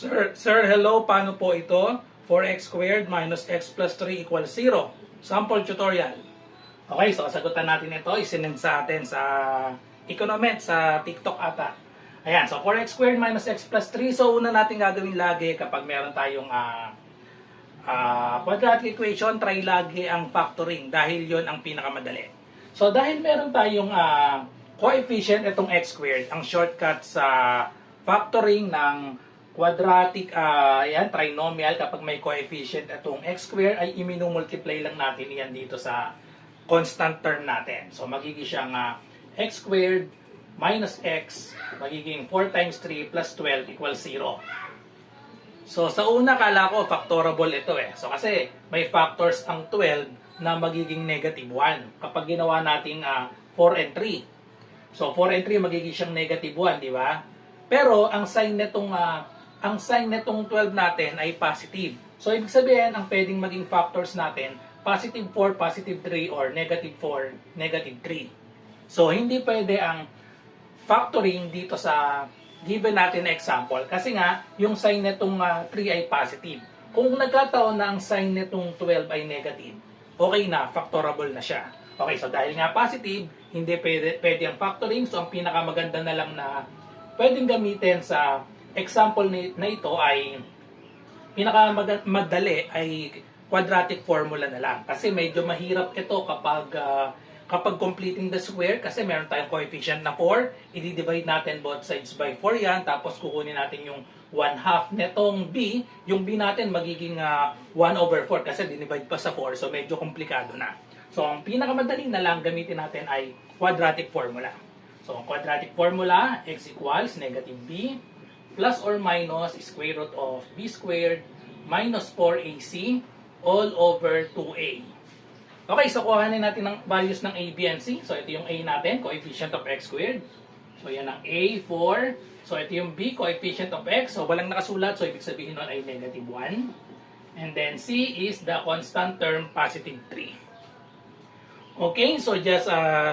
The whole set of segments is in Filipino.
Sir, hello. Paano po ito? 4x squared minus x plus 3 equals 0. Sample tutorial. Okay, so sagutan natin ito. Isinend sa atin sa Economet, sa TikTok ata. Ayan, so 4x squared minus x plus 3. So, una natin gagawin lagi kapag meron tayong quadratic equation, try lagi ang factoring dahil yon ang pinakamadali. So, dahil meron tayong coefficient itong x squared, ang shortcut sa factoring ng quadratic, trinomial, kapag may coefficient itong x squared ay iminumultiply lang natin yan dito sa constant term natin. So magiging siyang x squared minus x, magiging 4 times 3 plus 12 equals 0. So sa una kala ko factorable ito eh. So kasi may factors ang 12 na magiging negative 1 kapag ginawa nating 4 and 3. So 4 and 3 magiging siyang negative 1, di ba? Pero ang sign nitong 12 natin ay positive. So ibig sabihin ang pwedeng maging factors natin positive 4, positive 3 or negative 4, negative 3. So hindi pwede ang factoring dito sa given natin na example kasi nga yung sign nitong 3 ay positive. Kung nagkataon na ang sign nitong 12 ay negative, okay na, factorable na siya. Okay, so dahil nga positive, hindi pwede ang factoring. So ang pinakamaganda na lang na pwedeng gamitin sa example na ito ay pinakamadali ay quadratic formula na lang. Kasi medyo mahirap ito kapag completing the square kasi meron tayong coefficient na 4. I-divide natin both sides by 4 yan. Tapos kukunin natin yung 1/2 netong b. Yung b natin magiging 1/4 kasi dinivide pa sa 4. So medyo komplikado na. So ang pinakamadali na lang gamitin natin ay quadratic formula. So ang quadratic formula, x equals negative b plus or minus square root of b squared minus 4ac all over 2a. Okay, so kuhanin natin ng values ng a, b, and c. So ito yung a natin, coefficient of x squared. So yan ang a, 4. So ito yung b, coefficient of x. So walang nakasulat, so ibig sabihin nun ay negative 1. And then c is the constant term, positive 3. Okay, so just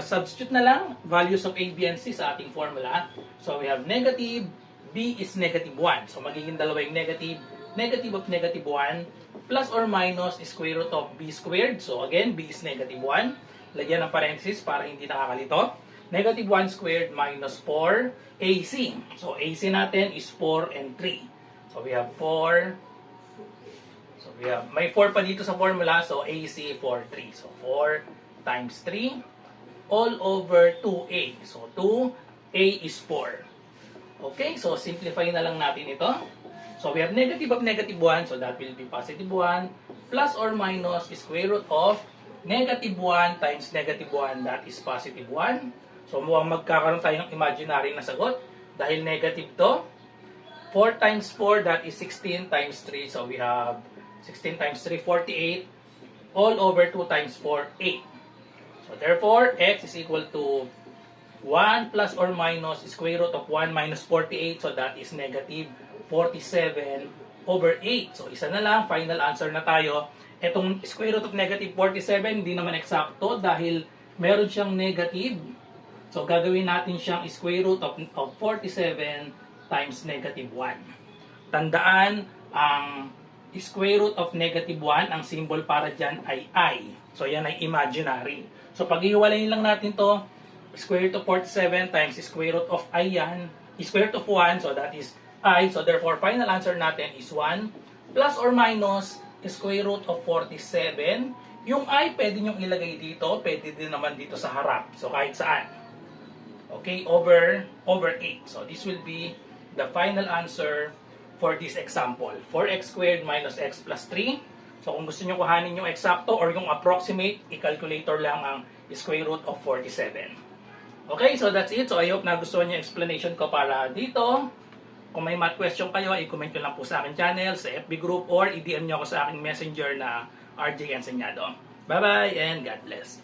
substitute na lang values of a, b, and c sa ating formula. So we have negative, b is negative 1. So magiging dalawa yung negative, negative of negative 1 plus or minus square root of b squared. So again, b is negative 1. Lagyan ng parenthesis para hindi nakakalito. Negative 1 squared minus 4 ac. So ac natin is 4 and 3. So we have 4. So we have, may 4 pa dito sa formula. So ac 4, 3. So 4 times 3 all over 2a. So 2a is 4. Okay, so simplify na lang natin ito. So we have negative of negative 1, so that will be positive 1, plus or minus square root of negative 1 times negative 1, that is positive 1. So mukhang magkakaroon tayo ng imaginary na sagot. Dahil negative to, 4 times 4, that is 16 times 3. So we have 16 times 3, 48, all over 2 times 4, 8. So therefore, x is equal to 1 plus or minus square root of 1 minus 48. So that is negative 47 over 8. So isa na lang, final answer na tayo. Itong square root of negative 47, hindi naman eksakto dahil meron siyang negative. So gagawin natin siyang square root of 47 times negative 1. Tandaan, ang square root of negative 1, ang symbol para dyan ay I. So yan ay imaginary. So pag ihiwalayin lang natin to, square root of 47 times square root of I yan, square root of 1, so that is I. So therefore, final answer natin is 1 plus or minus square root of 47. Yung I, pwede nyong ilagay dito, pwede din naman dito sa harap. So kahit saan. Okay, over 8. So this will be the final answer for this example. 4x squared minus x plus 3. So kung gusto nyo kuhanin yung eksakto or yung approximate, i-calculator lang ang square root of 47. Okay, so that's it. So I hope nagustuhan yung explanation ko para dito. Kung may math question kayo, i-comment nyo lang po sa akin channel, sa FB group, or i-DM nyo ako sa aking messenger na RJ Enseñado. Bye-bye and God bless.